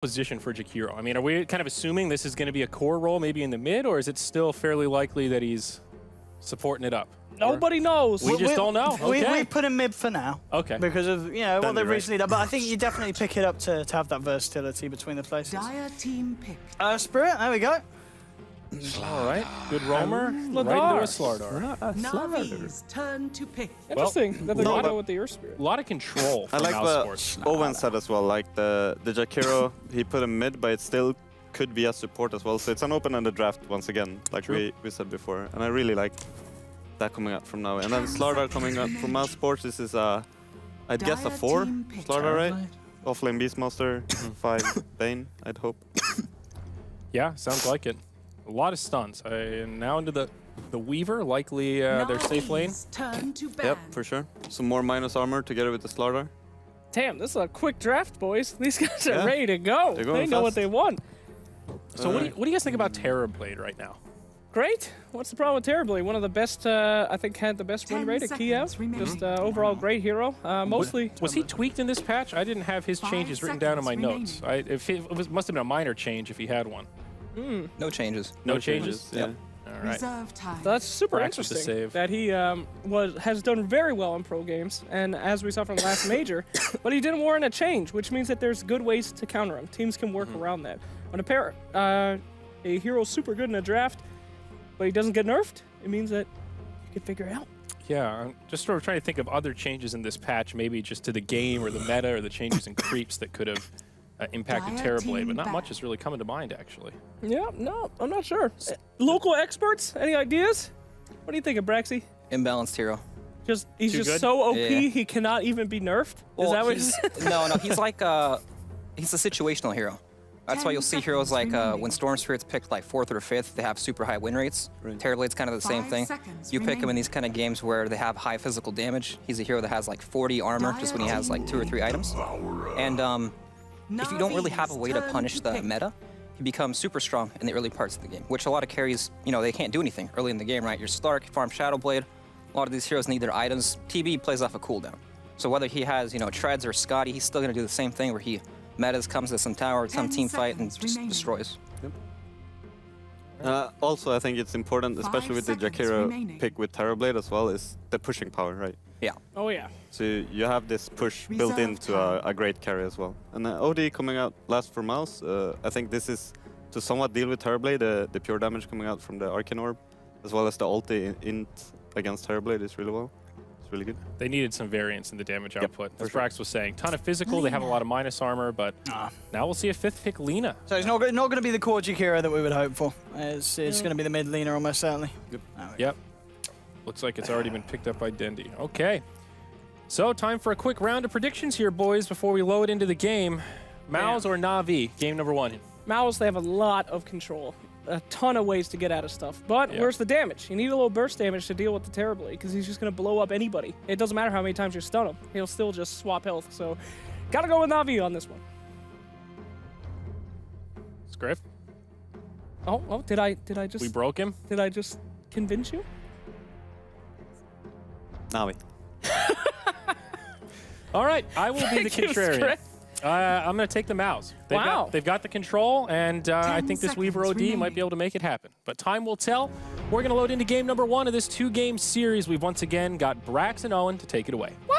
position for Jakiro? I mean, are we kind of assuming this is going to be a core role maybe in the mid, or is it still fairly likely that he's supporting it up? Nobody knows. We just don't know. Okay. We put him mid for now. Okay. Because of what they've recently done. But I think you definitely pick it up to have that versatility between the places. Dire team pick. Spirit, there we go. All right. Good roamer. Right into a Slardar. Navi's turn to pick. Interesting that they're going to go with the Earth Spirit. A lot of control I from like Mousesports. what Owen said as well, like the Jakiro, he put him mid, but it still could be a support as well. So it's an open-ended draft once again, like we said before. And I really like that coming up from now. And then Slardar coming up from Mousesports. This is I'd guess a 4 Slardar, right? Offlane Beastmaster, 5 Bane, I'd hope. Yeah, sounds like it. A lot of stuns. And now into the Weaver, likely their safe lane. Turn to ban. Yep, for sure. Some more minus armor together with the Slardar. Damn, this is a quick draft, boys. These guys are ready to go. They know what they want. So what do you guys think about Terrorblade right now? Great. What's the problem with Terrorblade? One of the best, I think, had the best win rate at Kiev. Just overall great hero. Mostly. Was he tweaked in this patch? I didn't have his changes written down in my notes. It must have been a minor change if he had one. No changes. No changes. Yeah. All right. That's super Brax with the interesting save. that he has done very well in pro games, and as we saw from last major, but he didn't warrant a change, which means that there's good ways to counter him. Teams can work around that. When a hero's super good in a draft, but he doesn't get nerfed, it means that you can figure it out. Yeah, I'm just sort of trying to think of other changes in this patch, maybe just to the game or the meta or the changes in creeps that could have impacted Terrorblade, but not much is really coming to mind, actually. Yeah, no, I'm not sure. Local experts, any ideas? What do you think of Braxy? Imbalanced hero. He's Too just good? so OP, Yeah. he cannot even be nerfed? Well, Is that what he's, no, he's like he's a situational hero. That's why you'll see heroes like when Storm Spirit's picked like 4th or 5th, they have super high win rates. Terrorblade's kind of the same thing. You pick him in these kind of games where they have high physical damage. He's a hero that has like 40 armor just when he has like 2 or 3 items. And if you don't really have a way to punish the meta, he becomes super strong in the early parts of the game, which a lot of carries, they can't do anything early in the game, right? You're Stark, farm Shadowblade. A lot of these heroes need their items. TB plays off a cooldown. So whether he has, Treads or Scotty, he's still going to do the same thing where he metas, comes to some tower, some team fight, and just destroys. Also, I think it's important, especially with the Jakiro pick with Terrorblade as well, is the pushing power, right? Yeah. Oh, yeah. So you have this push built into a great carry as well. And OD coming out last for Mouse, I think this is to somewhat deal with Terrorblade, the pure damage coming out from the Arcane Orb, as well as the ulti int against Terrorblade is really well. It's really good. They needed some variance in the damage output. As sure. Brax was saying, ton of physical, they have a lot of minus armor, but now we'll see a 5th pick Lina. So it's not going to be the core Jakiro that we would hope for. It's going to be the mid Lina almost certainly. Yep. Looks like it's already been picked up by Dendy. Okay. So time for a quick round of predictions here, boys, before we load into the game. Mouse or Na'Vi, game number 1. Mouse, they have a lot of control. A ton of ways to get out of stuff. But where's the damage? You need a little burst damage to deal with the Terrorblade, because he's just going to blow up anybody. It doesn't matter how many times you stun him. He'll still just swap health. So gotta go with Na'Vi on this one. Scriff, Oh, did I just... we broke him. Did I just convince you? Navi. All right, I will be the Thank you, contrarian. Scriff. I'm going to take the Mouse. They've got the control, and I think this Weaver OD might be able to make it happen. But time will tell. We're going to load into game number 1 of this 2-game series. We've once again got Brax and Owen to take it away. Wow!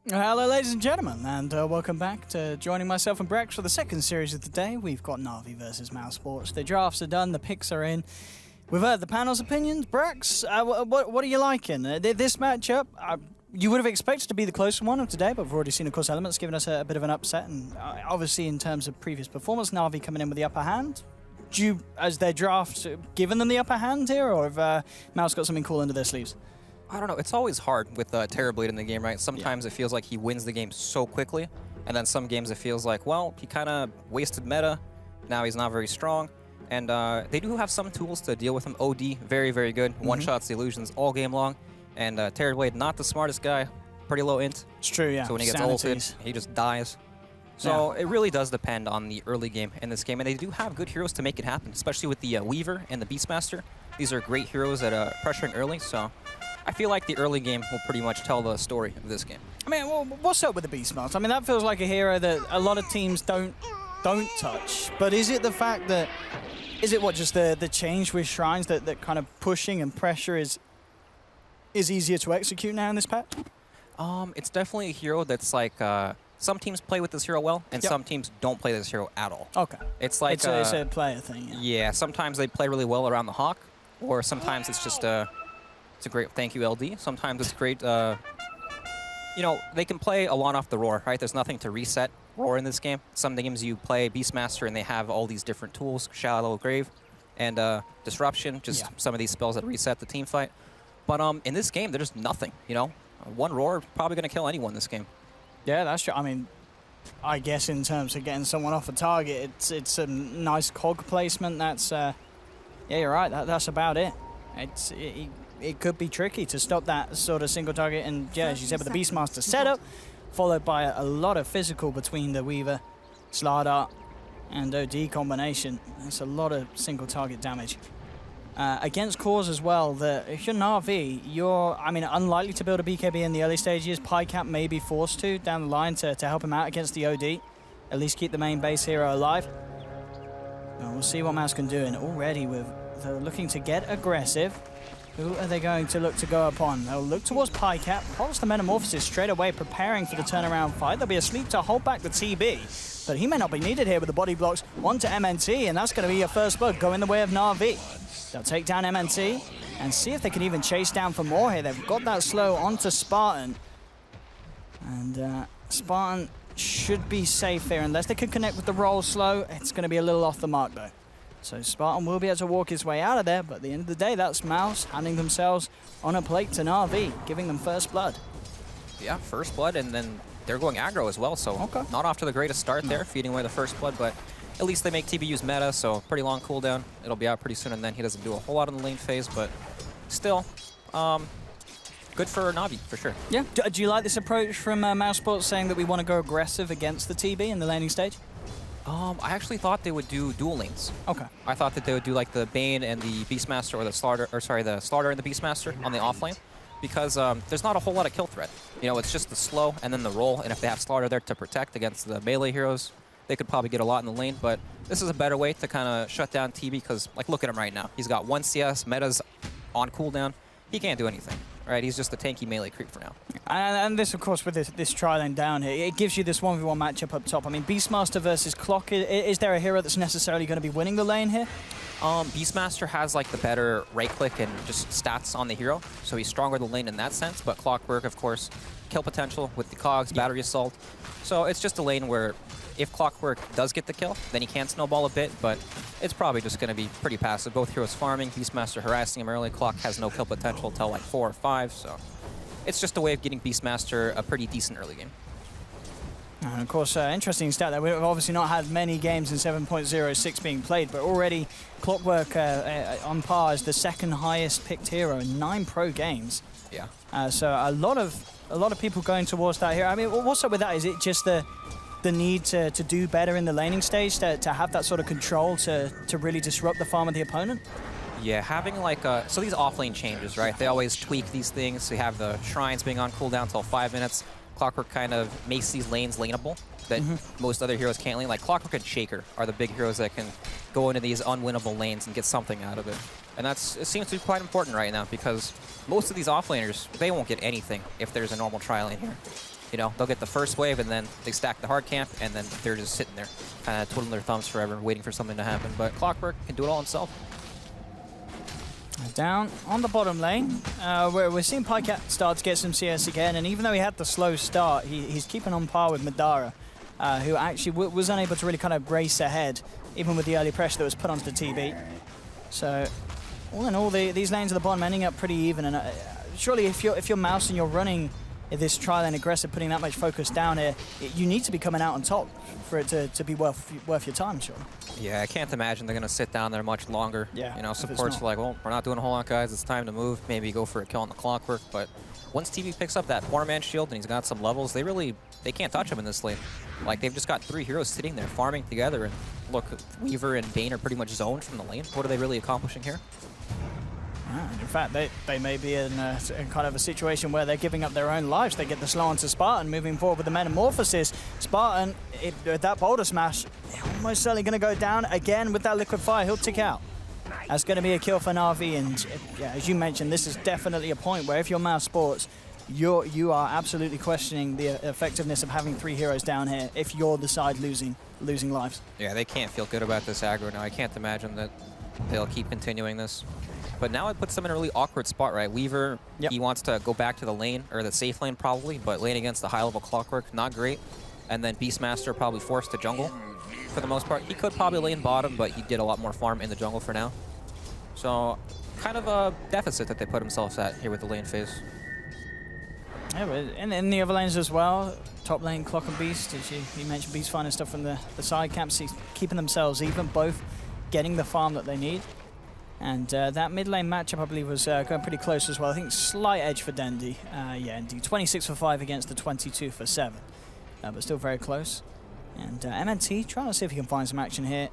Hello, ladies and gentlemen, and welcome back to joining myself and Brax for the second series of the day. We've got Na'Vi versus Mousesports. The drafts are done, the picks are in. We've heard the panel's opinions. Brax, what are you liking? This matchup, you would have expected to be the closer one of today, but we've already seen, of course, Elements giving us a bit of an upset, and obviously in terms of previous performance, Na'Vi coming in with the upper hand. Do you, as their draft, given them the upper hand here, or have Mouse got something cool under their sleeves? I don't know. It's always hard with Terrorblade in the game, right? Sometimes it feels like he wins the game so quickly, and then some games it feels like, well, he kind of wasted meta. Now he's not very strong. And they do have some tools to deal with him. OD, very, very good. One-shots the illusions all game long. And Terrorblade, not the smartest guy, pretty low int. It's true, yeah. So when he gets Sanities. ulted, he just dies. So it really does depend on the early game in this game, and they do have good heroes to make it happen, especially with the Weaver and the Beastmaster. These are great heroes at pressuring early, so I feel like the early game will pretty much tell the story of this game. I mean, well, what's up with the Beastmaster? I mean, that feels like a hero that a lot of teams don't touch. But is it the fact that, is it what, just the change with shrines that kind of pushing and pressure is easier to execute now in this patch? It's definitely a hero that's like, some teams play with this hero well, and some teams don't play this hero at all. Okay. It's like it's a player thing. Yeah, sometimes they play really well around the Hawk, or sometimes it's just it's a great thank you LD. Sometimes it's great. You know, they can play a lot off the roar, right? There's nothing to reset roar in this game. Some games you play Beastmaster and they have all these different tools, Shallow Grave, and Disruption, just some of these spells that reset the team fight. But in this game, there's nothing. You know, one roar probably gonna kill anyone in this game. Yeah, that's true. I mean, I guess in terms of getting someone off a target, it's a nice cog placement. That's yeah, you're right. That's about it. It could be tricky to stop that sort of single target, and yeah, as you said, with the Beastmaster setup, followed by a lot of physical between the Weaver, Slardart, and OD combination. That's a lot of single target damage. Against cores as well, if you're Na'Vi, you're, I mean, unlikely to build a BKB in the early stages. PyCap may be forced to down the line to help him out against the OD. At least keep the main base hero alive. We'll see what Mouse can do, and already they're looking to get aggressive. Who are they going to look to go upon? They'll look towards PyCap, pulse the Metamorphosis straight away, preparing for the turnaround fight. There'll be a sleep to hold back the TB, but he may not be needed here with the body blocks onto MNT, and that's going to be your first blood going the way of Na'Vi. They'll take down MNT and see if they can even chase down for more here. They've got that slow onto Spartan, and Spartan should be safe here unless they can connect with the roll slow. It's going to be a little off the mark though. So Spartan will be able to walk his way out of there, but at the end of the day, that's Mouse handing themselves on a plate to Na'Vi, giving them first blood. Yeah, first blood, and then they're going aggro as well, so not off to the greatest start there, feeding away the first blood, but at least they make TB use meta, so pretty long cooldown. It'll be out pretty soon, and then he doesn't do a whole lot in the lane phase, but still, good for Na'Vi, for sure. Yeah. Do you like this approach from Mousesports, saying that we want to go aggressive against the TB in the laning stage? I actually thought they would do dual lanes. Okay. I thought that they would do like the Bane and the Beastmaster, or the Slaughter, or sorry, the Slaughter and the Beastmaster on the off lane, because there's not a whole lot of kill threat. You know, it's just the slow and then the roll, and if they have Slaughter there to protect against the melee heroes, they could probably get a lot in the lane, but this is a better way to kind of shut down TB, because, like, look at him right now. He's got 1 CS, meta's on cooldown. He can't do anything, right? He's just a tanky melee creep for now. And this, of course, with this tri-lane down here, it gives you this 1v1 matchup up top. I mean, Beastmaster versus Clock, is there a hero that's necessarily going to be winning the lane here? Beastmaster has, like, the better right-click and just stats on the hero, so he's stronger in the lane in that sense, but Clockwork, of course, kill potential with the cogs, battery assault. So it's just a lane where if Clockwork does get the kill, then he can snowball a bit, but it's probably just going to be pretty passive. Both heroes farming, Beastmaster harassing him early. Clock has no kill potential until like 4 or 5, so it's just a way of getting Beastmaster a pretty decent early game. And of course, interesting stat that we've obviously not had many games in 7.06 being played, but already Clockwork on par as the second highest picked hero in 9 pro games. Yeah. So a lot of people going towards that hero. I mean, what's up with that? Is it just the need to do better in the laning stage, to have that sort of control to really disrupt the farm of the opponent? Yeah, having like so these offlane changes, right? They always tweak these things. So you have the shrines being on cooldown until 5 minutes. Clockwork kind of makes these lanes laneable that most other heroes can't lane. Like Clockwork and Shaker are the big heroes that can go into these unwinnable lanes and get something out of it. And it seems to be quite important right now, because most of these offlaners, they won't get anything if there's a normal trial in here. You know, they'll get the first wave, and then they stack the hard camp, and then they're just sitting there, kind of twiddling their thumbs forever, waiting for something to happen. But Clockwork can do it all himself. Down on the bottom lane, we're seeing PyCat start to get some CS again, and even though he had the slow start, he's keeping on par with Madara, who actually was unable to really kind of race ahead, even with the early pressure that was put onto the TB. So, all in all, these lanes at the bottom ending up pretty even, and surely if you're Mouse and you're running this trial and aggressive, putting that much focus down here, you need to be coming out on top for it to be worth your time, sure. Yeah, I can't imagine they're going to sit down there much longer. Yeah, you know, supports are like, well, we're not doing a whole lot, guys. It's time to move. Maybe go for a kill on the clockwork. But once TV picks up that 4-man shield and he's got some levels, they can't touch him in this lane. Like, they've just got 3 heroes sitting there farming together. And look, Weaver and Bane are pretty much zoned from the lane. What are they really accomplishing here? In fact, they may be in kind of a situation where they're giving up their own lives. They get the slow onto Spartan, moving forward with the Metamorphosis. Spartan, with that Boulder Smash, almost certainly going to go down again with that Liquid Fire. He'll tick out. That's going to be a kill for Na'Vi, and yeah, as you mentioned, this is definitely a point where if you're Mousesports, you are absolutely questioning the effectiveness of having 3 heroes down here if you're the side losing lives. Yeah, they can't feel good about this aggro now. I can't imagine that they'll keep continuing this. But now it puts them in a really awkward spot, right? Weaver, he wants to go back to the lane, or the safe lane probably, but lane against the high-level Clockwork, not great. And then Beastmaster probably forced to jungle for the most part. He could probably lane bottom, but he did a lot more farm in the jungle for now. So kind of a deficit that they put themselves at here with the lane phase. Yeah, but in the other lanes as well, top lane Clock and Beast, as you mentioned, Beast finding stuff from the side camps, keeping themselves even, both getting the farm that they need. And that mid lane matchup, I believe, was going pretty close as well. I think slight edge for Dendi. Yeah, indeed. 26 for 5 against the 22 for 7. But still very close. And MNT trying to see if he can find some action here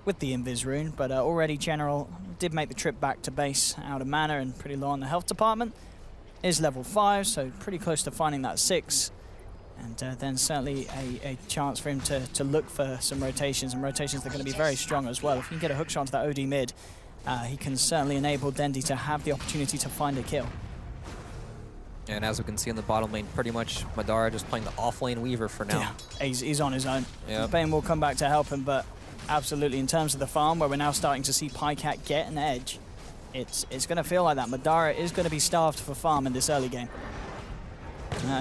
with the Invis rune. But already General did make the trip back to base out of mana and pretty low on the health department. Is level 5, so pretty close to finding that 6. And then certainly a chance for him to look for some rotations. And rotations that are going to be very strong as well. If he can get a hookshot onto that OD mid, he can certainly enable Dendi to have the opportunity to find a kill. And as we can see in the bottom lane, pretty much Madara just playing the off-lane Weaver for now. Yeah, he's on his own. Yep. Bane will come back to help him, but absolutely in terms of the farm, where we're now starting to see Pycat get an edge, it's going to feel like that. Madara is going to be starved for farm in this early game.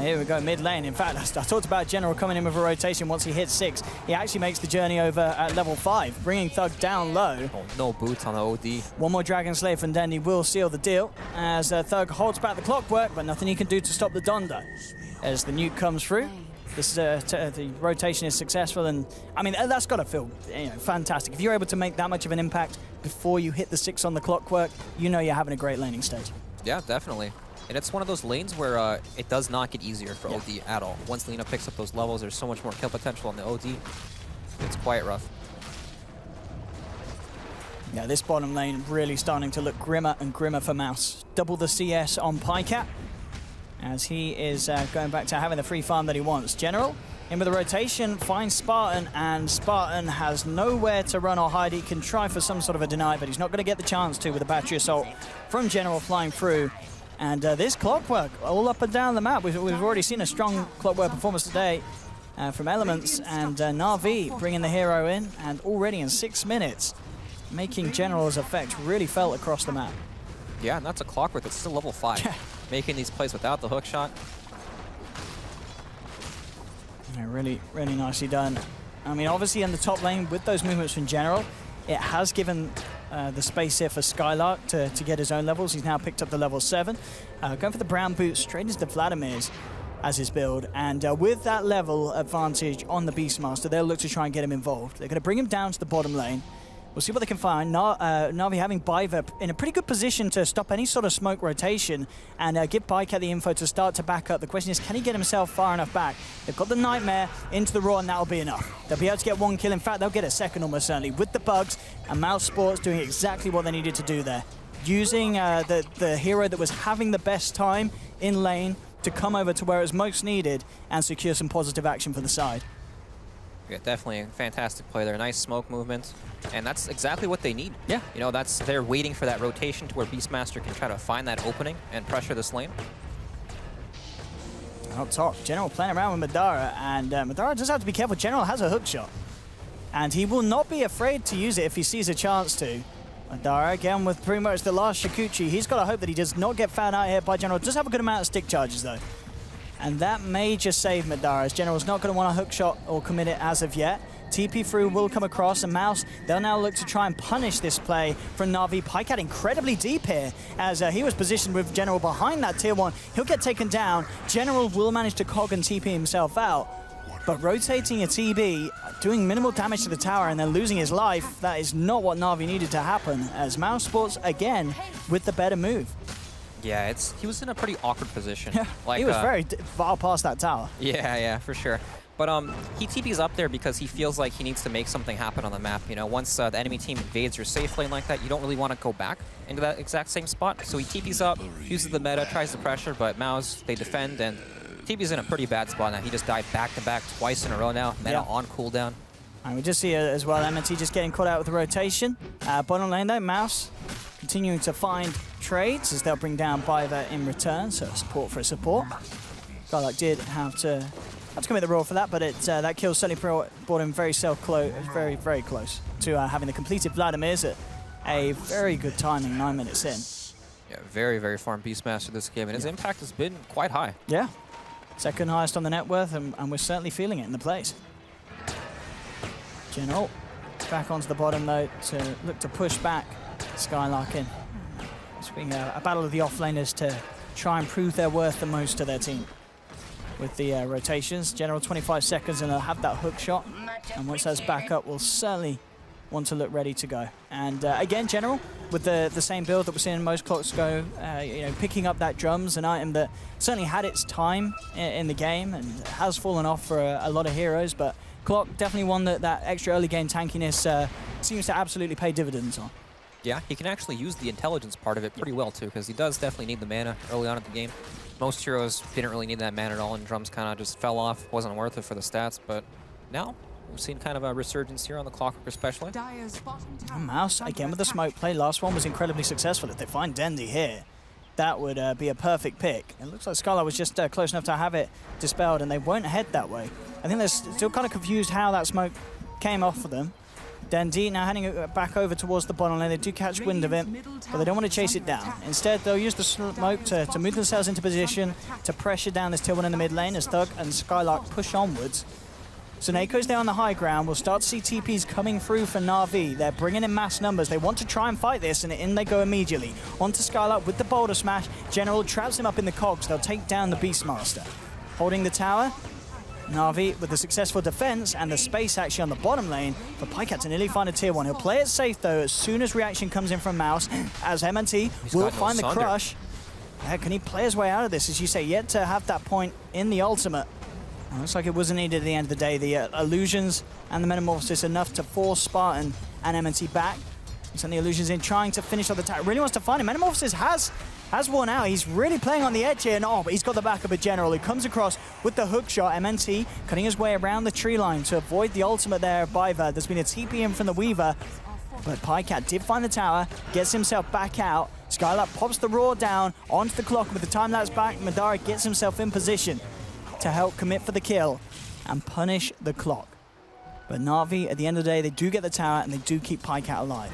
Here we go, mid lane. In fact, I talked about General coming in with a rotation once he hits 6. He actually makes the journey over at level 5, bringing Thug down low. Oh, no boots on the OD. One more Dragon Slayer from Dendi will seal the deal, as Thug holds back the clockwork, but nothing he can do to stop the Donda. As the nuke comes through, this the rotation is successful, and I mean, that's got to feel fantastic. If you're able to make that much of an impact before you hit the 6 on the clockwork, you know you're having a great laning stage. Yeah, definitely. And it's one of those lanes where it does not get easier for OD at all. Once Lina picks up those levels, there's so much more kill potential on the OD. It's quite rough. Yeah, this bottom lane really starting to look grimmer and grimmer for Mouse. Double the CS on Pycat, as he is going back to having the free farm that he wants. General, in with a rotation, finds Spartan, and Spartan has nowhere to run or hide. He can try for some sort of a deny, but he's not going to get the chance to with a battery assault from General flying through. And this Clockwork all up and down the map. We've already seen a strong Clockwork performance today from Elements, and Na'Vi bringing the hero in, and already in 6 minutes, making General's effect really felt across the map. Yeah, and that's a Clockwork that's still level 5. Making these plays without the hook shot. Yeah, really, really nicely done. I mean, obviously in the top lane, with those movements from General, it has given the space here for Skylark to get his own levels. He's now picked up the level 7. Going for the brown boots straight into Vladimir's as his build. And with that level advantage on the Beastmaster, they'll look to try and get him involved. They're going to bring him down to the bottom lane. We'll see what they can find. Na'Vi having Biver in a pretty good position to stop any sort of smoke rotation and give Pycat the info to start to back up. The question is, can he get himself far enough back? They've got the Nightmare into the Raw, and that'll be enough. They'll be able to get 1 kill. In fact, they'll get a second almost certainly with the bugs, and Mousesports doing exactly what they needed to do there. Using the hero that was having the best time in lane to come over to where it was most needed and secure some positive action for the side. Yeah, definitely a fantastic play there. Nice smoke movement. And that's exactly what they need. Yeah. You know, they're waiting for that rotation to where Beastmaster can try to find that opening and pressure this lane. Up top, General playing around with Madara, and Madara does have to be careful. General has a hook shot, and he will not be afraid to use it if he sees a chance to. Madara, again, with pretty much the last Shikuchi. He's got to hope that he does not get found out here by General. Does have a good amount of stick charges, though. And that may just save Madara, as General's not going to want a hook shot or commit it as of yet. TP through will come across, and Mouse, they'll now look to try and punish this play from Na'Vi. Pycat incredibly deep here, as he was positioned with General behind that tier 1. He'll get taken down. General will manage to cog and TP himself out, but rotating a TB, doing minimal damage to the tower and then losing his life, that is not what Na'Vi needed to happen, as Mousesports, again, with the better move. Yeah, he was in a pretty awkward position. Like, he was very far past that tower. Yeah, for sure. But he TP's up there because he feels like he needs to make something happen on the map. You know, once the enemy team invades your safe lane like that, you don't really want to go back into that exact same spot. So he TP's up, uses the meta, tries to pressure, but Mouse, they defend, and TP's in a pretty bad spot now. He just died back-to-back twice in a row now, meta on cooldown. And we just see as well, MNT just getting caught out with the rotation. Bottom lane though, Mouse continuing to find trades as they'll bring down Biver in return, so support for a support. Skylark did have to commit the roll for that, but that kill certainly brought him very very close to having the completed Vladimir's at a very good timing, 9 minutes in. Yeah, very farm Beastmaster this game, and his impact has been quite high. Yeah, second highest on the net worth, and we're certainly feeling it in the plays. General back onto the bottom though to look to push back Skylark in. It's being a battle of the offlaners to try and prove their worth the most to their team. With the rotations, General 25 seconds and they'll have that hook shot. And once that's back up, we'll certainly want to look ready to go. And again, General, with the same build that we're seeing most clocks go, you know, picking up that drums, an item that certainly had its time in the game and has fallen off for a lot of heroes, but Clock definitely one that extra early game tankiness seems to absolutely pay dividends on. Yeah, he can actually use the intelligence part of it pretty well too, because he does definitely need the mana early on in the game. Most heroes didn't really need that mana at all, and drums kind of just fell off, wasn't worth it for the stats, but now we've seen kind of a resurgence here on the Clockwork especially. Mouse, again with the smoke play, last one was incredibly successful. If they find Dendi here, that would be a perfect pick. It looks like Skylar was just close enough to have it dispelled, and they won't head that way. I think they're still kind of confused how that smoke came off of them. Dendi now heading back over towards the bottom lane. They do catch wind of it, but they don't want to chase it down. Instead, they'll use the smoke to move themselves into position, to pressure down this tier 1 in the mid lane as Thug and Skylark push onwards. So Nako's there on the high ground. We'll start to see TPs coming through for Na'Vi. They're bringing in mass numbers. They want to try and fight this, and in they go immediately. Onto Skylark with the boulder smash. General traps him up in the cogs. They'll take down the Beastmaster. Holding the tower, Na'Vi with the successful defense and the space actually on the bottom lane for Pycat to nearly find a tier 1. He'll play it safe though as soon as reaction comes in from Mouse, as MNT will find the crush. Can he play his way out of this? As you say, yet to have that point in the ultimate. Looks like it wasn't needed at the end of the day. The illusions and the metamorphosis enough to force Spartan and MNT back. Send the illusions in, trying to finish off the attack. Really wants to find him. Metamorphosis has worn out. He's really playing on the edge here. No, but he's got the back of a General. He comes across with the hook shot. MNT cutting his way around the tree line to avoid the ultimate there of Biver. There's been a TP in from the Weaver, but Pycat did find the tower, gets himself back out. Skylark pops the roar down onto the clock. With the time lapse back, Madara gets himself in position to help commit for the kill and punish the clock. But Na'Vi, at the end of the day, they do get the tower and they do keep Pycat alive.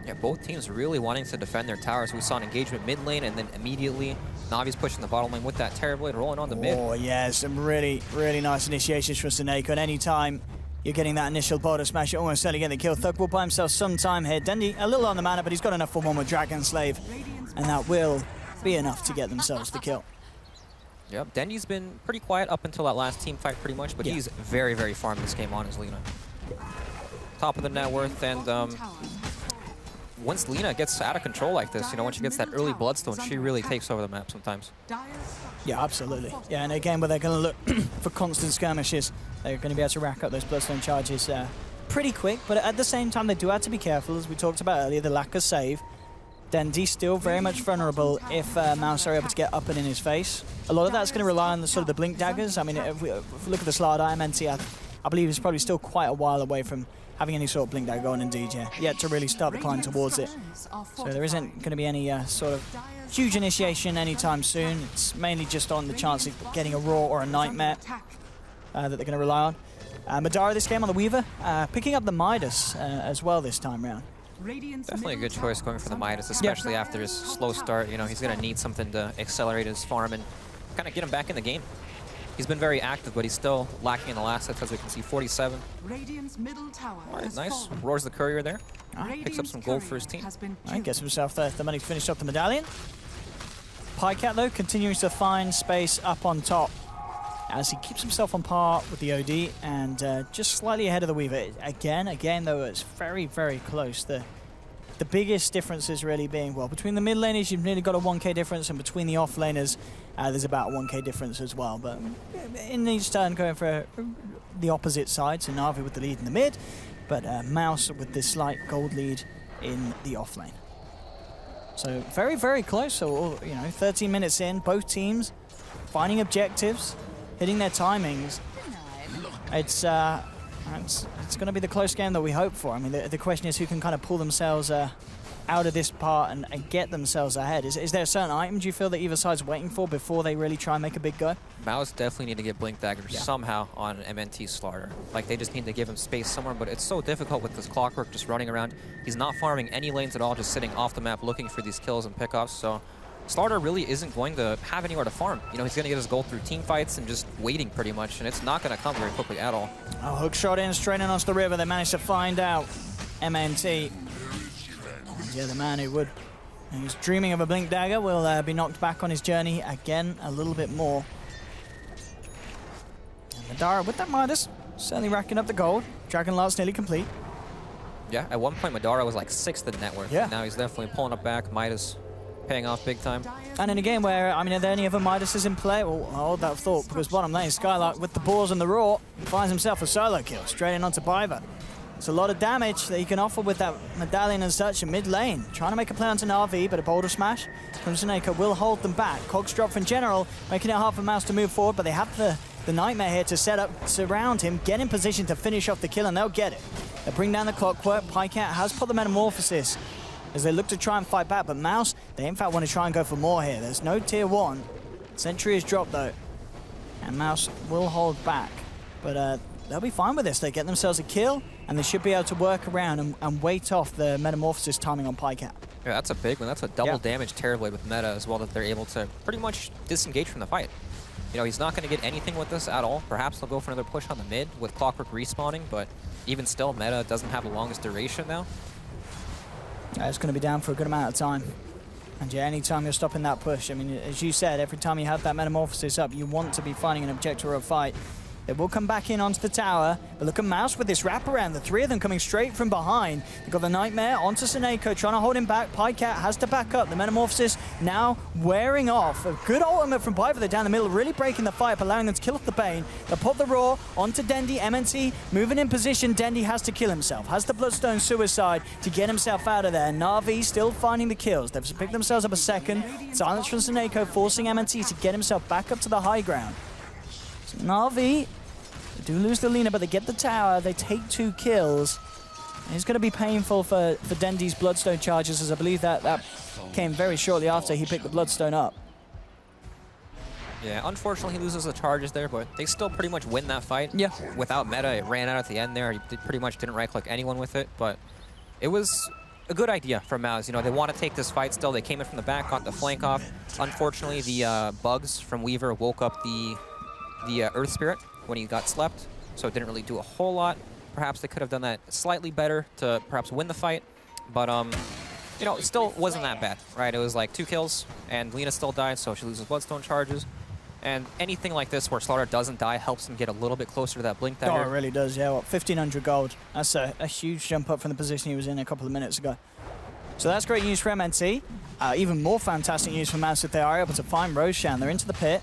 Yeah, both teams really wanting to defend their towers. We saw an engagement mid lane, and then immediately Na'Vi's pushing the bottom lane with that Terrorblade rolling on the mid. Oh yeah, some really nice initiations for Seneko. And any time you're getting that initial boulder smash, you're almost certainly getting the kill. Thug will buy himself some time here. Dendi a little on the mana, but he's got enough for one with Dragon Slave, and that will be enough to get themselves the kill. Yep, Dendi's been pretty quiet up until that last team fight pretty much, but he's very farmed this game on his Lina. Top of the net worth, and once Lina gets out of control like this, you know, once she gets that early Bloodstone, she really takes over the map sometimes. Yeah, absolutely. Yeah, and again, where they're going to look for constant skirmishes, they're going to be able to rack up those Bloodstone charges pretty quick, but at the same time, they do have to be careful, as we talked about earlier, the lack of save. Dendi still very much vulnerable if Mouse are able to get up and in his face. A lot of that's going to rely on the sort of the blink daggers. I mean, if we look at the slide, MNT, I believe is probably still quite a while away from having any sort of blink dagger on indeed, yet to really start the climb towards it. So there isn't going to be any sort of huge initiation anytime soon. It's mainly just on the chance of getting a Raw or a Nightmare that they're going to rely on. Madara this game on the Weaver, picking up the Midas as well this time round. Definitely a good choice going for the Midas, especially after his slow start. You know, he's going to need something to accelerate his farm and kind of get him back in the game. He's been very active, but he's still lacking in the last hits, as we can see, 47. Radiant's middle tower All right, has nice. fallen. Roars the courier there. Radiant's Picks up some gold for his courier team. has been I killed. gets himself the money to finish off the medallion. Pycat, though, continues to find space up on top as he keeps himself on par with the OD and just slightly ahead of the Weaver. Again, though, it's very, very close. The biggest difference is really being, well, between the mid laners, you've nearly got a 1k difference, and between the off laners, there's about a 1k difference as well. But in each turn, going for the opposite side, so Na'Vi with the lead in the mid, but Mouse with this slight gold lead in the off lane. So very, very close. So, 13 minutes in, both teams finding objectives, hitting their timings. It's going to be the close game that we hope for. I mean, the question is who can kind of pull themselves out of this part and get themselves ahead. Is there a certain item do you feel that either side's waiting for before they really try and make a big go? Mouse definitely need to get Blink Dagger somehow on MNT Slaughter. Like, they just need to give him space somewhere, but it's so difficult with this Clockwork just running around. He's not farming any lanes at all, just sitting off the map looking for these kills and pickoffs, so Slaughter really isn't going to have anywhere to farm. He's going to get his gold through team fights and just waiting pretty much, and it's not going to come very quickly at all. Oh, hook shot in, straight in onto the river. They managed to find out MNT. Yeah, the man who was dreaming of a Blink Dagger will be knocked back on his journey again a little bit more. And Madara with that Midas, certainly racking up the gold. Dragon Lance nearly complete. Yeah, at one point Madara was like 6th in net worth. Yeah. Now he's definitely pulling it back. Midas paying off big time. And in a game where, are there any other Midases in play? Well, I hold that thought, because bottom lane, Skylark with the balls and the raw finds himself a solo kill, straight in onto Piver. It's a lot of damage that he can offer with that medallion and such in mid lane. Trying to make a play onto Na'Vi, but a boulder smash from Seneko will hold them back. Cogs drop from General, making it hard for Mouse to move forward, but they have the Nightmare here to surround him, get in position to finish off the kill, and they'll get it. They bring down the Clockwork. Pycat has put the Metamorphosis as they look to try and fight back, but Mouse, they in fact want to try and go for more here. There's no tier 1. Sentry is dropped though, and Mouse will hold back, but they'll be fine with this. They get themselves a kill, and they should be able to work around and wait off the Metamorphosis timing on Pycat. Yeah, that's a big one. That's a double damage Terrorblade with meta as well, that they're able to pretty much disengage from the fight. He's not going to get anything with this at all. Perhaps they'll go for another push on the mid with Clockwork respawning, but even still, meta doesn't have the longest duration now. It's going to be down for a good amount of time. And yeah, anytime you're stopping that push, as you said, every time you have that Metamorphosis up, you want to be finding an objective or a fight. They will come back in onto the tower, but look at Mouse with this wraparound. The three of them coming straight from behind. They've got the Nightmare onto Seneko, trying to hold him back. Pycat has to back up. The Metamorphosis now wearing off. A good ultimate from Piper. They're down the middle, really breaking the fight, allowing them to kill off the Bane. They pop the Raw onto Dendi. MNT moving in position. Dendi has to kill himself. Has the Bloodstone Suicide to get himself out of there. Na'Vi still finding the kills. They've picked themselves up a second. Silence from Seneko, forcing MNT to get himself back up to the high ground. So Na'Vi do lose the Lina, but they get the tower. They take 2 kills. And it's going to be painful for Dendi's Bloodstone charges, as I believe that came very shortly after he picked the Bloodstone up. Yeah, unfortunately he loses the charges there, but they still pretty much win that fight. Yeah. Without meta, it ran out at the end there. He pretty much didn't right-click anyone with it, but it was a good idea from Mouse. They want to take this fight still. They came in from the back, got the flank off. Unfortunately, the bugs from Weaver woke up the Earth Spirit when he got slept, so it didn't really do a whole lot. Perhaps they could have done that slightly better to perhaps win the fight, but it still wasn't that bad, right? It was like 2 kills, and Lina still died, so she loses Bloodstone charges. And anything like this where Slaughter doesn't die helps him get a little bit closer to that Blink Dagger. Oh, it really does, yeah. 1,500 gold. That's a huge jump up from the position he was in a couple of minutes ago. So that's great news for MNT. Even more fantastic news for Mouse if they are able to find Roshan. They're into the pit.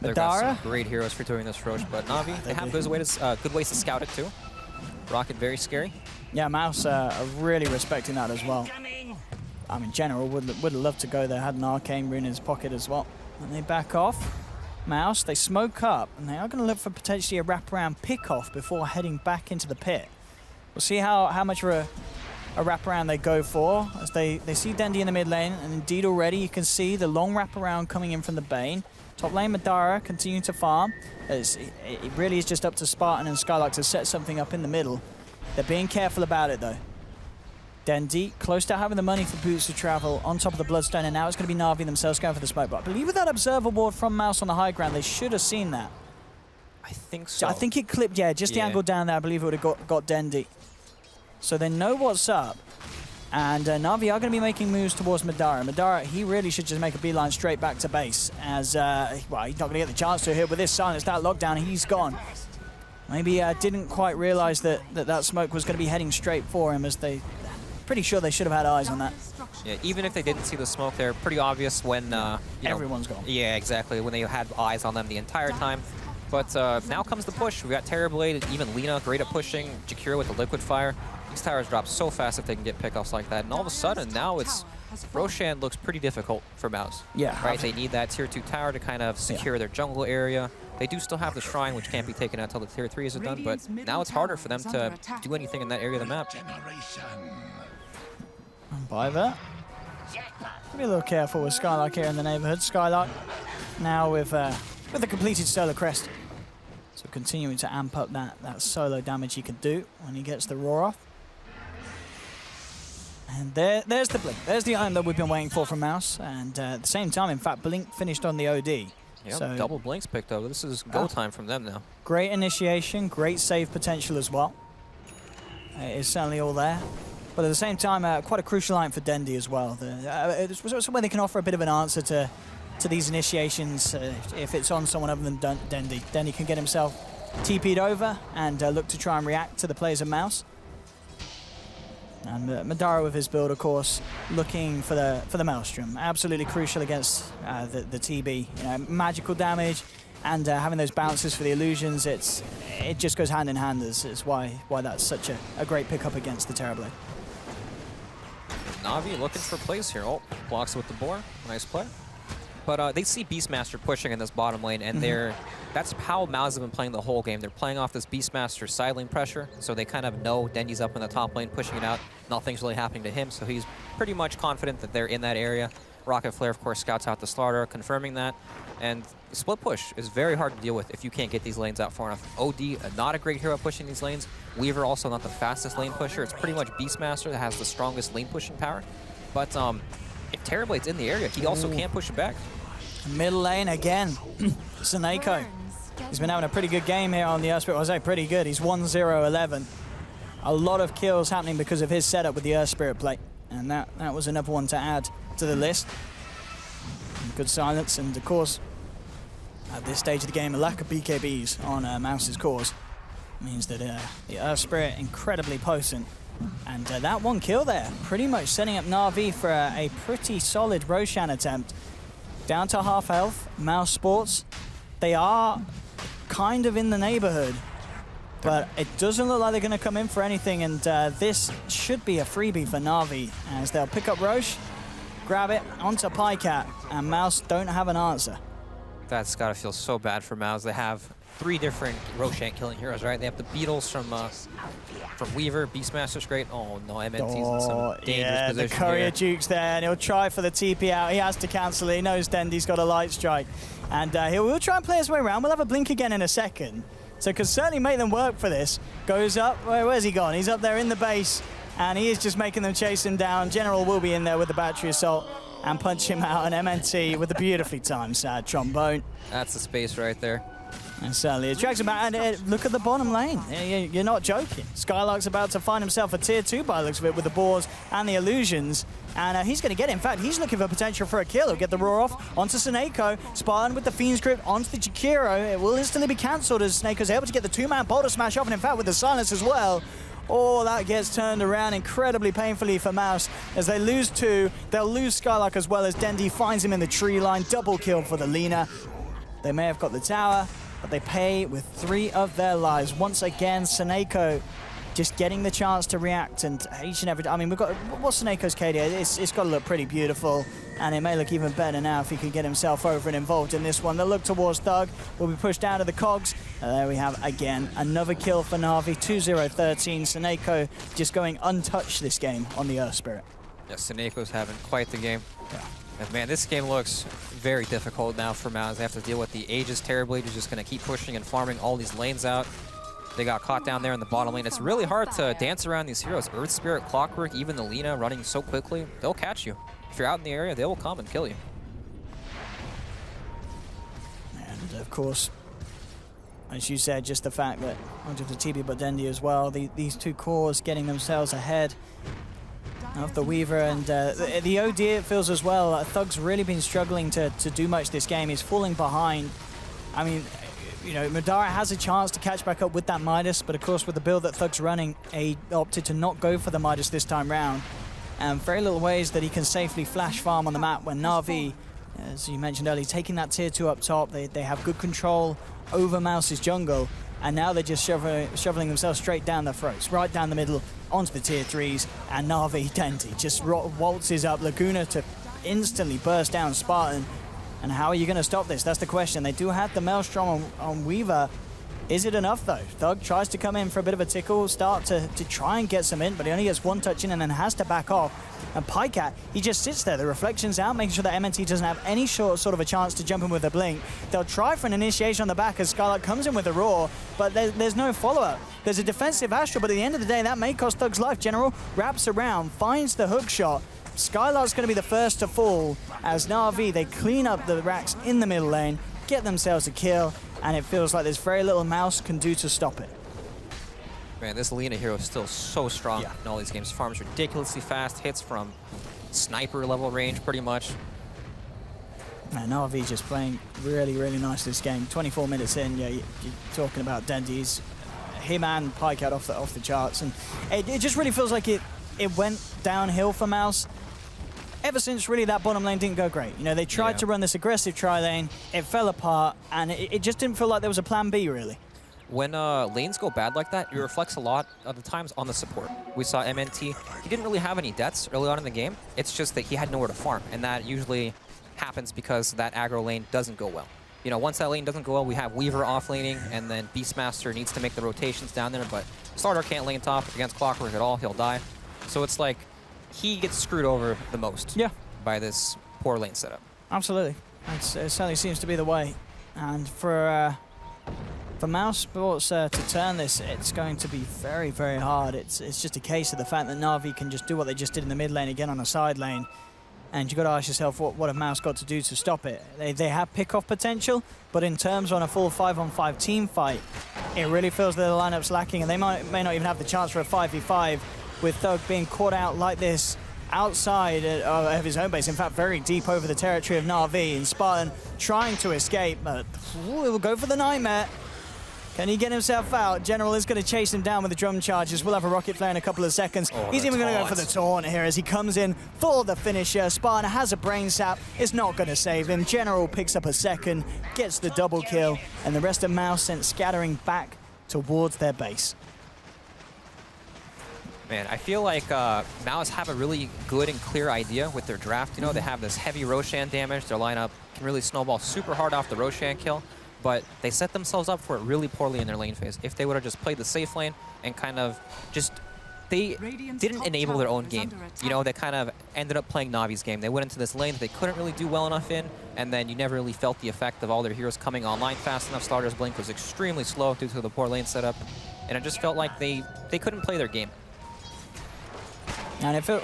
They've got some great heroes for doing this, Roche, but Na'Vi, they have good ways to scout it too. Rocket, very scary. Yeah, Mouse are really respecting that as well. General would have loved to go there, had an arcane rune in his pocket as well. And they back off. Mouse, they smoke up, and they are going to look for potentially a wraparound pick-off before heading back into the pit. We'll see how much of a wraparound they go for, as they see Dendi in the mid lane, and indeed already you can see the long wraparound coming in from the Bane. Top lane, Madara continuing to farm. It really is just up to Spartan and Skylark to set something up in the middle. They're being careful about it though. Dendi close to having the money for boots to travel on top of the Bloodstone, and now it's going to be Na'Vi themselves going for the smoke. But I believe with that observer ward from Mouse on the high ground, they should have seen that. I think so. I think it clipped, yeah, just the angle down there. I believe it would have got Dendi. So they know what's up. And Na'Vi are going to be making moves towards Madara. Madara, he really should just make a beeline straight back to base. As, well, he's not going to get the chance to here with this silence. That lockdown, he's gone. Maybe didn't quite realize that smoke was going to be heading straight for him, as they... Pretty sure they should have had eyes on that. Yeah, even if they didn't see the smoke, they're pretty obvious when everyone's gone. Yeah, exactly. When they had eyes on them the entire time. But now comes the push. We got Terrorblade, even Lina, great at pushing. Jakiro with the liquid fire. These towers drop so fast if they can get pickoffs like that. And all of a sudden, now it's Roshan looks pretty difficult for Mouse. Yeah. Right. They need that tier 2 tower to kind of secure their jungle area. They do still have the shrine, which can't be taken out until the tier 3s are done. But now it's harder for them to do anything in that area of the map. By that. Be a little careful with Skylark here in the neighborhood. Skylark now with the completed solar crest. So continuing to amp up that solo damage he can do when he gets the roar off. And there's the blink. There's the item that we've been waiting for from Mouse. And at the same time, in fact, blink finished on the OD. Yeah, so double blinks picked up. This is go time from them now. Great initiation, great save potential as well. It is certainly all there. But at the same time, quite a crucial item for Dendi as well. It's where they can offer a bit of an answer to these initiations if it's on someone other than Dendi. Dendi can get himself TP'd over and look to try and react to the plays of Mouse. And Madara with his build, of course, looking for the Maelstrom. Absolutely crucial against the TB. You know, magical damage and having those bounces for the illusions. It just goes hand in hand. Is why that's such a great pickup against the Terrorblade. Na'Vi looking for plays here. Oh, blocks with the boar. Nice play. But they see Beastmaster pushing in this bottom lane, and that's how Mouse have been playing the whole game. They're playing off this Beastmaster side lane pressure, so they kind of know Dendi's up in the top lane, pushing it out. Nothing's really happening to him, so he's pretty much confident that they're in that area. Rocket Flare, of course, scouts out the starter, confirming that. And the split push is very hard to deal with if you can't get these lanes out far enough. OD, not a great hero pushing these lanes. Weaver also not the fastest lane pusher. It's pretty much Beastmaster that has the strongest lane pushing power. But if Terrorblade's in the area, he also can't push it back. Middle lane again. Seneko. He's been having a pretty good game here on the Earthspirit. I say pretty good. He's 1-0-11. A lot of kills happening because of his setup with the Earthspirit plate. And that was another one to add to the list. Good silence, and of course, at this stage of the game, a lack of BKBs on Mouse's cores means that the Earthspirit incredibly potent. And that one kill there, pretty much setting up Na'Vi for a pretty solid Roshan attempt. Down to half health, Mousesports. They are kind of in the neighborhood, but it doesn't look like they're going to come in for anything, and this should be a freebie for Na'Vi, as they'll pick up Roche, grab it onto Pycat, and Mouse don't have an answer. That's got to feel so bad for Mouse. They have 3 different Roshan killing heroes, right? They have the Beetles from Weaver, Beastmaster's great. Oh no, MNT's in some dangerous position. The Courier Duke's there, and he'll try for the TP out. He has to cancel it. He knows Dendi's got a light strike. And he'll try and play his way around. We'll have a blink again in a second. So can certainly make them work for this. Goes up, where's he gone? He's up there in the base, and he is just making them chase him down. General will be in there with the battery assault and punch him out, and MNT with the beautifully timed trombone. That's the space right there. And certainly it drags him out, and look at the bottom lane. You're not joking. Skylark's about to find himself a tier 2 by the looks of it with the boars and the illusions. And he's going to get it. In fact, he's looking for potential for a kill. He'll get the roar off onto Seneko. Spartan with the Fiend's Grip onto the Jakiro. It will instantly be cancelled as Seneko's able to get the 2-man boulder smash off, and in fact with the silence as well. Oh, that gets turned around incredibly painfully for Mouse. As they lose 2, they'll lose Skylark as well as Dendi finds him in the tree line. Double kill for the Lina. They may have got the tower, but they pay with 3 of their lives. Once again, Seneko just getting the chance to react, and each and every... I mean, we've got... What's Seneko's KD? It's got to look pretty beautiful, and it may look even better now if he can get himself over and involved in this one. The look towards Thug will be pushed down to the cogs. There we have, again, another kill for Na'Vi. 2-0-13. Seneko just going untouched this game on the Earthspirit. Yeah, Seneko's having quite the game. Yeah. And man, this game looks very difficult now for Mouse. They have to deal with the Aegis Terrorblade, who's just going to keep pushing and farming all these lanes out. They got caught down there in the bottom lane. It's really hard to dance around these heroes. Earth Spirit, Clockwork, even the Lina running so quickly, they'll catch you. If you're out in the area, they will come and kill you. And of course, as you said, just the fact that onto the TB but Dendi as well, these two cores getting themselves ahead of the Weaver, and the OD it feels as well. Thug's really been struggling to do much this game. He's falling behind. I mean, you know, Madara has a chance to catch back up with that Midas, but of course with the build that Thug's running, he opted to not go for the Midas this time round. And very little ways that he can safely flash farm on the map when Na'Vi, as you mentioned earlier, taking that tier 2 up top. They have good control over Mouse's jungle, and now they're just shoveling themselves straight down their throats, right down the middle, onto the tier 3s, and Na'Vi Dendi just waltzes up Laguna to instantly burst down Spartan. And how are you going to stop this? That's the question. They do have the Maelstrom on Weaver. Is it enough, though? Thug tries to come in for a bit of a tickle, start to try and get some in, but he only gets one touch in and then has to back off. And Pycat, he just sits there. The reflection's out, making sure that MNT doesn't have any sort of a chance to jump in with a blink. They'll try for an initiation on the back as Skylark comes in with a roar, but there's no follow-up. There's a defensive Astral, but at the end of the day, that may cost Thug's life. General wraps around, finds the hook shot. Skylark's going to be the first to fall as Na'Vi, they clean up the racks in the middle lane, get themselves a kill, and it feels like there's very little Mouse can do to stop it. Man, this Lina hero is still so strong in all these games. Farms ridiculously fast, hits from sniper level range pretty much. Man, Na'Vi just playing really, really nice this game. 24 minutes in, yeah, you're talking about Dendi's, him and Pycat off the charts, and it just really feels like it went downhill for Mouse. Ever since really that bottom lane didn't go great. You know, they tried to run this aggressive tri-lane, it fell apart, and it just didn't feel like there was a plan B, really. When lanes go bad like that, it reflects a lot of the times on the support. We saw MNT, he didn't really have any deaths early on in the game. It's just that he had nowhere to farm, and that usually happens because that aggro lane doesn't go well. You know, once that lane doesn't go well, we have Weaver off-laning, and then Beastmaster needs to make the rotations down there, but Starter can't lane top against Clockwork at all, he'll die. So it's like, he gets screwed over the most by this poor lane setup. Absolutely. It certainly seems to be the way. And for Mousesports to turn this, it's going to be very, very hard. It's just a case of the fact that Na'Vi can just do what they just did in the mid lane again on a side lane. And you've got to ask yourself, what have Mouse got to do to stop it? They have pick-off potential, but in terms of on a full 5-on-5 team fight, it really feels that the lineup's lacking, and they may not even have the chance for a 5v5 with Thug being caught out like this outside of his home base. In fact, very deep over the territory of Na'Vi, and Spartan trying to escape, but will go for the Nightmare. Can he get himself out? General is going to chase him down with the drum charges. We'll have a rocket flare in a couple of seconds. He's even going to go for the taunt here as he comes in for the finisher. Spartan has a brain sap. It's not going to save him. General picks up a second, gets the double kill, and the rest of Mouse sent scattering back towards their base. Man, I feel like Mouse have a really good and clear idea with their draft. You know, they have this heavy Roshan damage. Their lineup can really snowball super hard off the Roshan kill, but they set themselves up for it really poorly in their lane phase. If they would have just played the safe lane and kind of just, they didn't enable their own game. You know, they kind of ended up playing Navi's game. They went into this lane that they couldn't really do well enough in, and then you never really felt the effect of all their heroes coming online fast enough. Starter's blink was extremely slow due to the poor lane setup, and it just felt like they couldn't play their game. And it felt,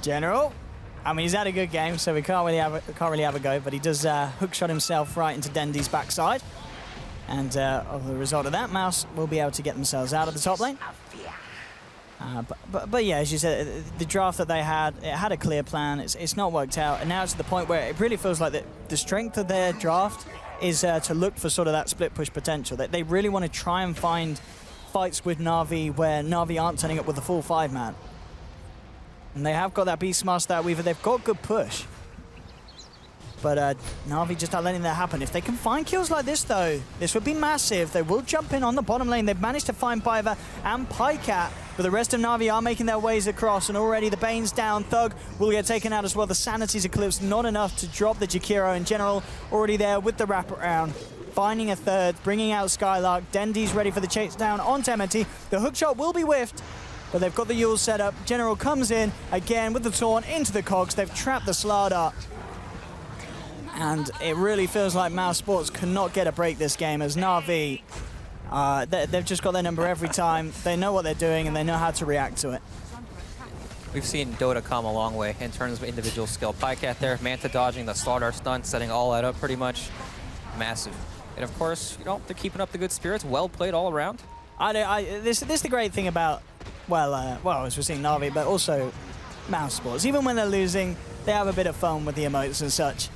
General. I mean, he's had a good game, so we can't really have a go, but he does hookshot himself right into Dendi's backside. And as a result of that, Mouse will be able to get themselves out of the top lane. But yeah, as you said, the draft that they had, it had a clear plan. It's not worked out, and now it's to the point where it really feels like the strength of their draft is to look for sort of that split push potential. That they really want to try and find fights with Na'Vi where Na'Vi aren't turning up with the full 5-man. And they have got that Beastmaster, that Weaver. They've got good push. But Na'Vi just not letting that happen. If they can find kills like this, though, this would be massive. They will jump in on the bottom lane. They've managed to find Biver and Pycat, but the rest of Na'Vi are making their ways across, and already the Bane's down. Thug will get taken out as well. The Sanity's eclipsed, not enough to drop the Jakiro. In general, already there with the wraparound. Finding a third, bringing out Skylark. Dendi's ready for the chase down onto MNT. The hookshot will be whiffed, but they've got the Yule set up. General comes in again with the taunt into the cogs. They've trapped the Slardar. And it really feels like Mousesports cannot get a break this game as Na'Vi They've just got their number every time. They know what they're doing, and they know how to react to it. We've seen Dota come a long way in terms of individual skill. Pycat there, Manta dodging, the Slaughter stun, setting all that up pretty much. Massive. And of course, you know, they're keeping up the good spirits. Well played all around. This is the great thing about, well, as we're seeing Na'Vi, but also Mousesports. Even when they're losing, they have a bit of fun with the emotes and such.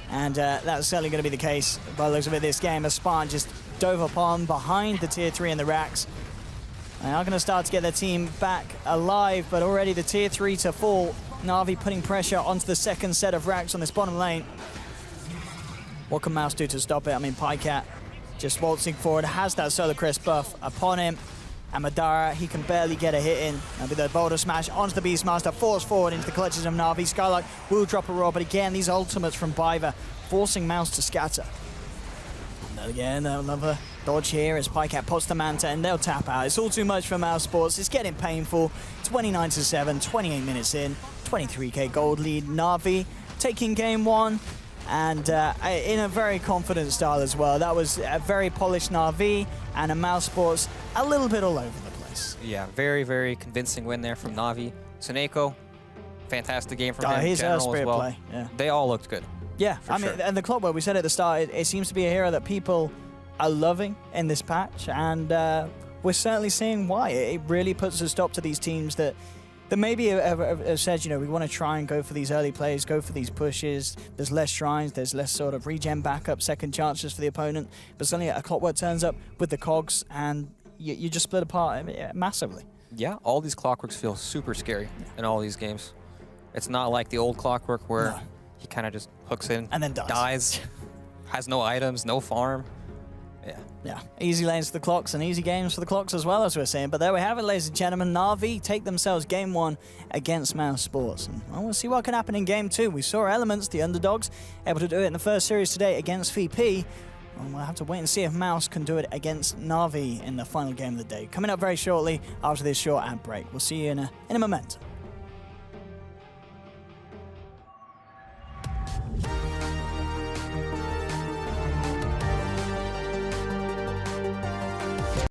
And that's certainly going to be the case by the looks of it this game, as Spartan just dove upon behind the tier 3 and the racks. They are going to start to get their team back alive, but already the tier 3 to fall. Na'Vi putting pressure onto the second set of racks on this bottom lane. What can Mouse do to stop it? I mean, Pycat just waltzing forward, has that Solar Crest buff upon him. And Madara, he can barely get a hit in. That'll be the Boulder Smash onto the Beastmaster, forced forward into the clutches of Na'Vi. Skylark will drop a roar, but again, these ultimates from Biva, forcing Mouse to scatter. And then again, another dodge here as Pycat pots the Manta, and they'll tap out. It's all too much for Mousesports. It's getting painful. 29-7, 28 minutes in, 23k gold lead. Na'Vi taking game 1. And in a very confident style as well. That was a very polished Na'Vi and a Mousesports a little bit all over the place. Yeah, very, very convincing win there from Na'Vi. Suneko, fantastic game from him in His general as well. play, yeah. They all looked good. Yeah, I mean, and the Clockwork, we said at the start, it seems to be a hero that people are loving in this patch, and we're certainly seeing why. It really puts a stop to these teams that maybe have said, you know, we want to try and go for these early plays, go for these pushes. There's less shrines, there's less sort of regen backup, second chances for the opponent. But suddenly a Clockwork turns up with the cogs, and you just split apart massively. Yeah, all these Clockworks feel super scary in all these games. It's not like the old Clockwork where he kind of just hooks in and then dies. Has no items, no farm. Yeah, easy lanes for the Clocks and easy games for the Clocks as well, as we're saying. But there we have it, ladies and gentlemen. Na'Vi take themselves game 1 against Mousesports. And well, we'll see what can happen in game 2. We saw Elements, the underdogs, able to do it in the first series today against VP. And we'll have to wait and see if Mouse can do it against Na'Vi in the final game of the day. Coming up very shortly after this short ad break. We'll see you in a moment.